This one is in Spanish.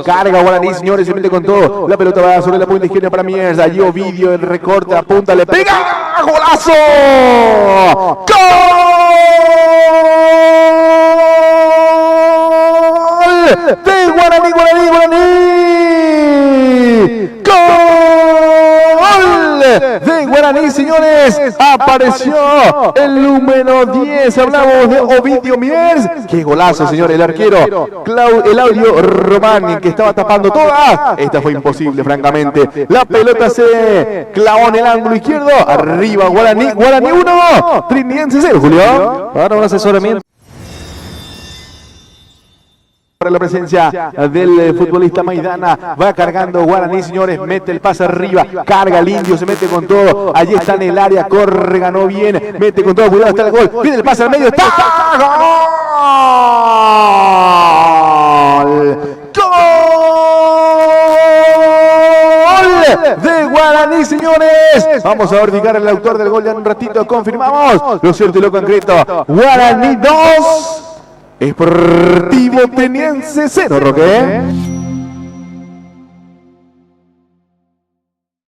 Carga Guaraní, señores, se mete con todo. La pelota va sobre la punta izquierda para Miers. Allí Ovidio, el recorte, apunta, le pega. ¡Golazo! ¡Gol! De Guaraní, Guaraní, Guaraní. ¡Gol! De Guaraní, señores. Apareció el número 10. Hablamos de Ovidio Miers. ¡Qué golazo, señores! El arquero Claudio Romani, que estaba tapando todas. Esta fue imposible, francamente. La pelota se clavó en el ángulo izquierdo. Arriba Guaraní, Guaraní 1, Trinidense 0, Julio. Ahora un asesoramiento Para la presencia del futbolista Maidana, va cargando Guaraní, señores, mete el pase arriba, carga el indio, se mete con todo, allí está en el área, corre, ganó bien, mete con todo, cuidado, está el gol, viene el pase al medio, está, gol, gol de Guaraní, señores. Vamos a verificar el autor del gol ya en un ratito, confirmamos, lo cierto y lo concreto, Guaraní 2, Sportivo Trinidense 0, Roque.